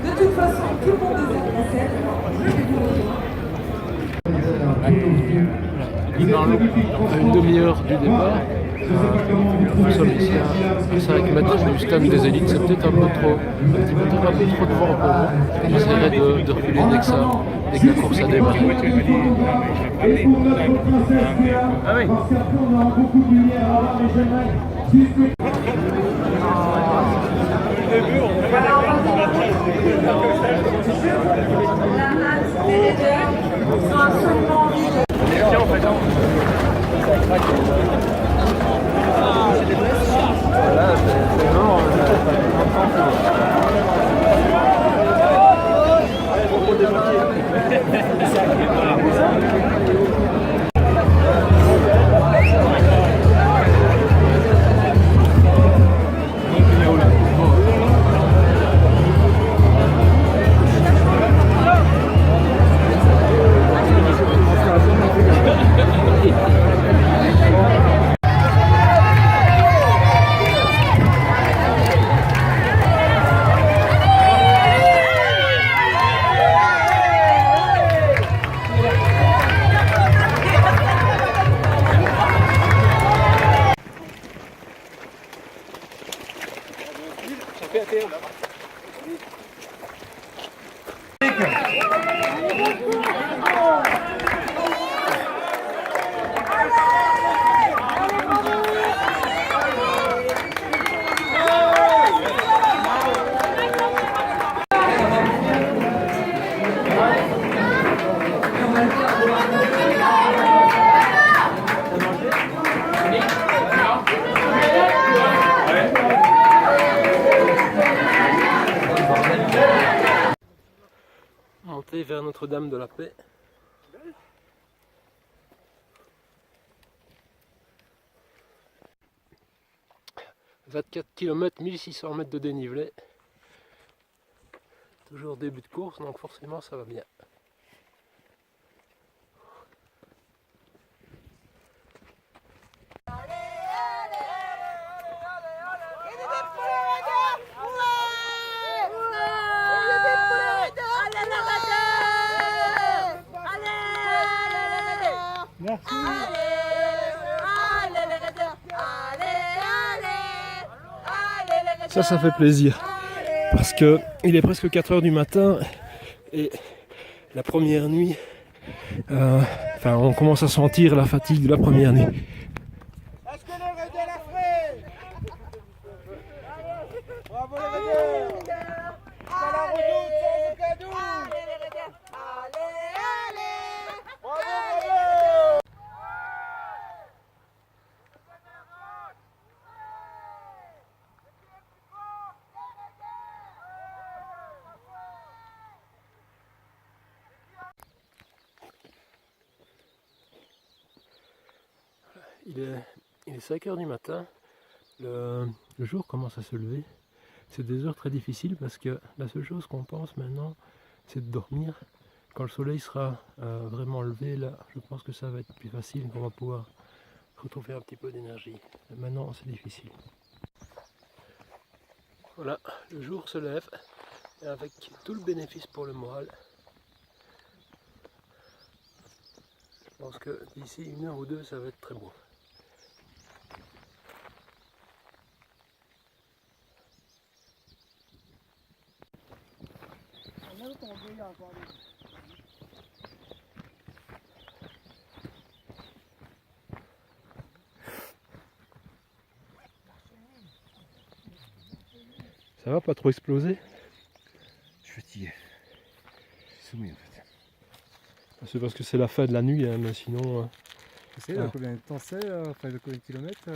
De toute façon, tout le monde désire la scène. Je vais vous rejoindre. À une demi-heure du départ, nous sommes ici à 5 mètres du stand des élites. C'est peut-être un petit peu trop de vent pour moi. J'essaierai de reculer dès que la course a démarré. Ah oui. Monter vers Notre-Dame de la Paix. « 24 km, 1600 mètres de dénivelé. Toujours début de course, donc forcément ça va bien. Merci. Ça fait plaisir. Parce que il est presque 4 heures du matin et la première nuit, on commence à sentir la fatigue de la première nuit. Est-ce que le Raiders l'a fait? Bravo les Raiders! À la redoute sans Bocadou! Allez les Raiders! Allez, allez! Bravo, bravo! Il est 5 heures du matin, le jour commence à se lever. C'est des heures très difficiles parce que la seule chose qu'on pense maintenant, c'est de dormir. Quand le soleil sera vraiment levé, là, je pense que ça va être plus facile, qu'on va pouvoir retrouver un petit peu d'énergie. Maintenant, c'est difficile. Voilà, le jour se lève, et avec tout le bénéfice pour le moral. Je pense que d'ici 1 heure ou 2, ça va être très beau. Ça va, pas trop exploser? Je suis fatigué. Je suis soumis en fait. C'est parce que c'est la fin de la nuit, hein, mais sinon... Tu sais combien de temps c'est, enfin de combien de kilomètres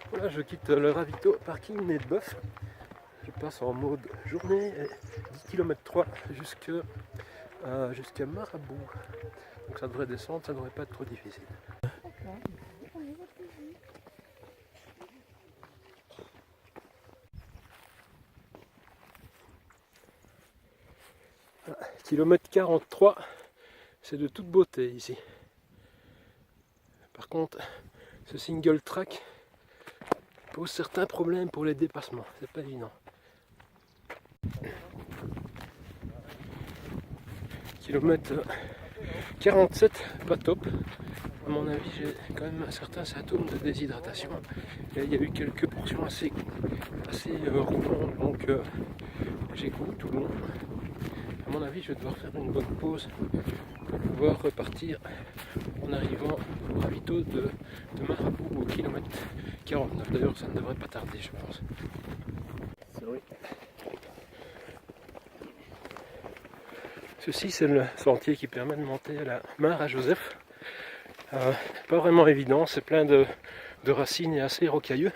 Voilà, je quitte le ravito parking Nez de Boeuf. Je passe en mode journée, 10 km 3 jusqu'à Marabout. Donc ça devrait descendre, ça devrait pas être trop difficile. Kilomètre 43, c'est de toute beauté ici. Par contre, ce single track pose certains problèmes pour les dépassements, c'est pas évident. Kilomètre 47, pas top. À mon avis, j'ai quand même certains symptômes de déshydratation. Et il y a eu quelques portions assez roulantes, donc j'ai couru tout le long. À mon avis, je vais devoir faire une bonne pause pour pouvoir repartir en arrivant au ravito de Marabout au kilomètre 49. D'ailleurs, ça ne devrait pas tarder, je pense. Ceci, c'est le sentier qui permet de monter à la Mare à Joseph. Pas vraiment évident, c'est plein de racines et assez rocailleux.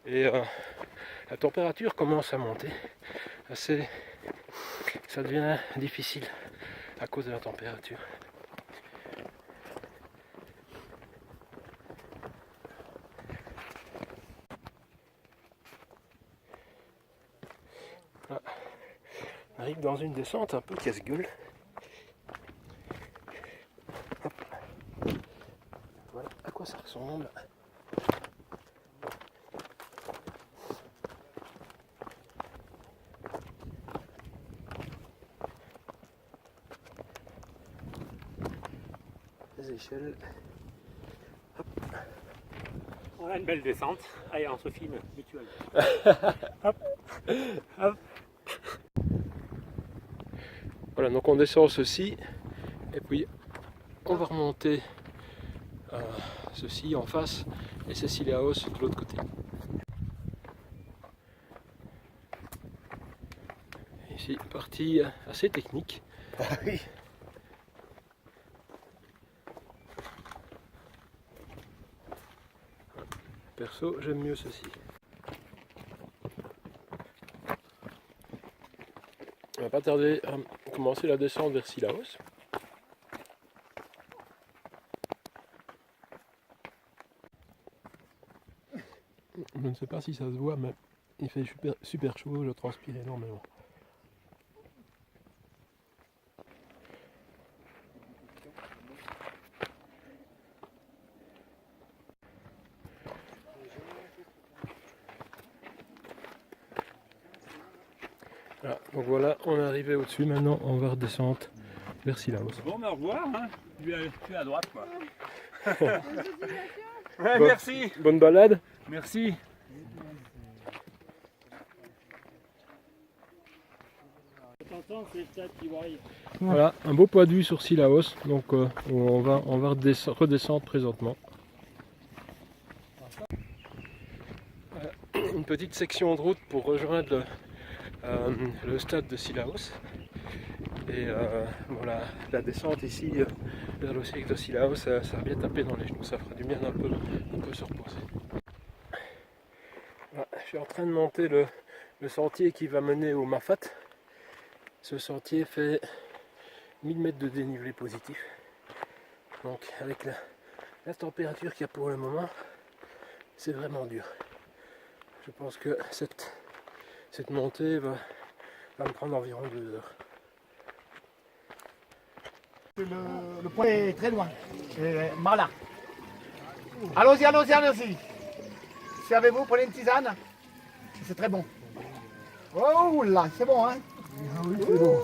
Et la température commence à monter. Ça devient difficile à cause de la température. Là, on arrive dans une descente un peu casse-gueule. Voilà à quoi ça ressemble. Les échelles. On a une belle descente. Allez, on se filme mutuel. Voilà, donc on descend ceci et puis on va remonter ceci en face et Cecilia House de l'autre côté. Ici, partie assez technique. Ah oui. Perso, j'aime mieux ceci. On va pas tarder à commencer la descente vers Sillaos. Je ne sais pas si ça se voit, mais il fait super chaud, je transpire énormément. Voilà, donc voilà, on est arrivé au-dessus, maintenant on va redescendre vers Sillaos. Bon, au revoir. Hein. Tu es à droite, quoi. Bon, merci. Bonne balade. Merci. Voilà, un beau point de vue sur Sillaos, donc on va redescendre présentement. Voilà, une petite section de route pour rejoindre le stade de Sillaos. Et voilà, la descente ici vers le cirque de Sillaos, ça va bien taper dans les genoux, ça fera du bien un peu se reposer. Voilà, je suis en train de monter le sentier qui va mener au Mafat. Ce sentier fait 1000 mètres de dénivelé positif. Donc avec la température qu'il y a pour le moment, c'est vraiment dur. Je pense que cette montée va me prendre environ 2 heures. Le point est très loin. Voilà. Allons-y, allons-y, allons-y. Servez-vous, prenez une tisane. C'est très bon. Oh là, c'est bon, hein? Oui, c'est bon.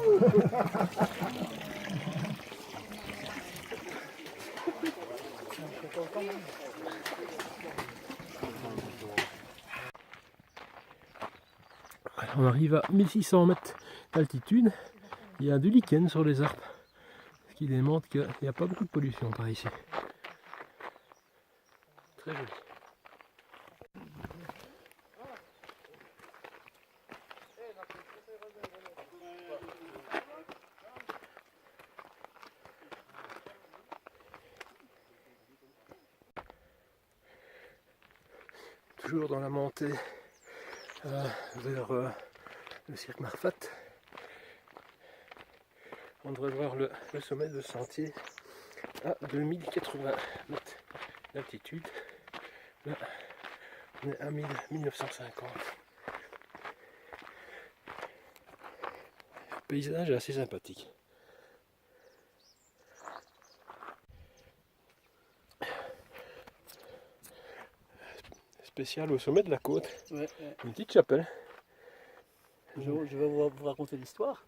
On arrive à 1600 mètres d'altitude. Il y a du lichen sur les arbres, ce qui démontre qu'il n'y a pas beaucoup de pollution par ici. Très joli. Toujours dans la montée vers le cirque Marfat. On devrait voir le sommet de sentier à 2080 mètres d'altitude. Là, on est à 1950. Le paysage est assez sympathique. spécial au sommet de la côte, Ouais, une petite chapelle. je vais vous raconter l'histoire.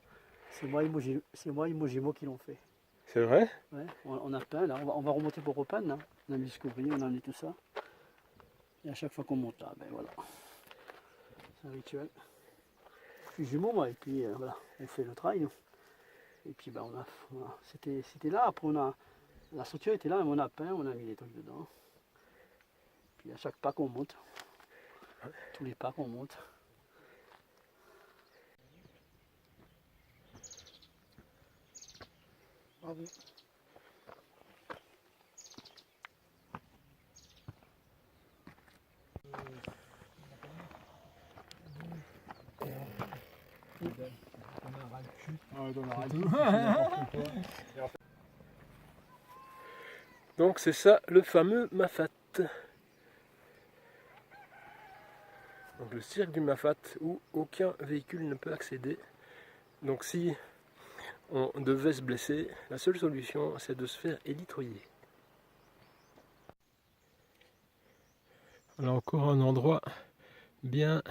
C'est moi et Mojimo qui l'ont fait. C'est vrai? Ouais, on a peint là, on va remonter pour repeindre là. On a mis ce couvrier, on a mis tout ça. Et à chaque fois qu'on monte là, ben voilà. C'est un rituel. Je suis jumeau moi, et puis voilà, on fait le trail. Nous. Et puis ben c'était là, après la structure était là, mais on a peint, on a mis des trucs dedans. Puis à chaque pas qu'on monte, tous les pas qu'on monte. Bravo. Donc c'est ça le fameux Mafat. Donc le cirque du Mafat où aucun véhicule ne peut accéder. Donc si on devait se blesser, la seule solution c'est de se faire élitreiller. Voilà encore un endroit bien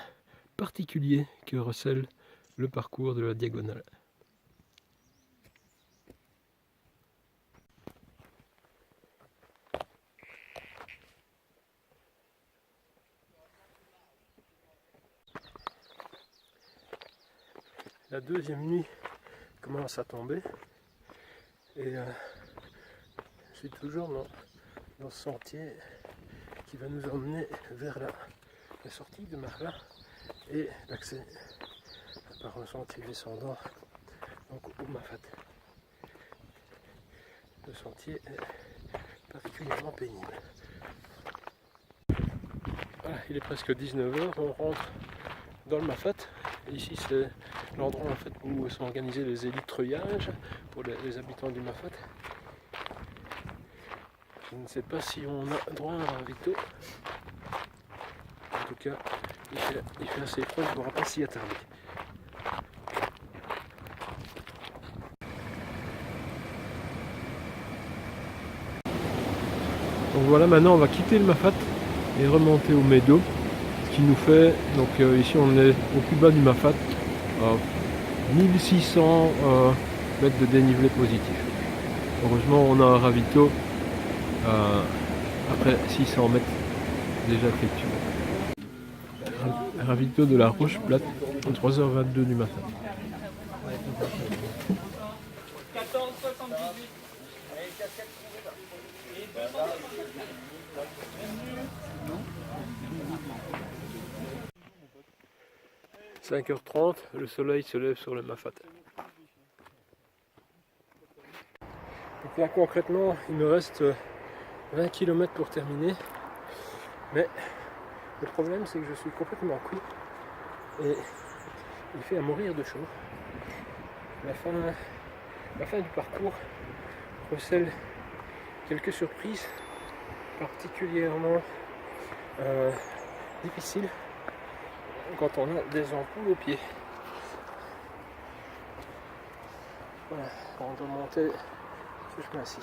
particulier que recèle le parcours de la diagonale. La deuxième nuit commence à tomber et je suis toujours dans ce sentier qui va nous emmener vers la sortie de Marla et l'accès par un sentier descendant donc au Mafat. Le sentier est particulièrement pénible. Voilà, il est presque 19h, on rentre dans le Mafat. Ici c'est l'endroit en fait où sont organisés les élitreillages pour les habitants du Mafat. Je ne sais pas si on a droit à un ravito. En tout cas, il fait assez froid, il ne pourra pas s'y attarder. Donc voilà, maintenant on va quitter le Mafat et remonter au Médo. Ce qui nous fait, donc ici on est au plus bas du Mafat, 1600 mètres de dénivelé positif. Heureusement on a un ravito après 600 mètres déjà effectué. Ravito de la Roche Plate, 3h22 du matin. 5h30, le soleil se lève sur le Mafat. Donc là concrètement, il me reste 20 km pour terminer. Mais le problème c'est que je suis complètement cuit et il fait à mourir de chaud. La fin du parcours recèle quelques surprises particulièrement difficiles quand on a des ampoules aux pieds. Voilà, on doit monter ce chemin-ci.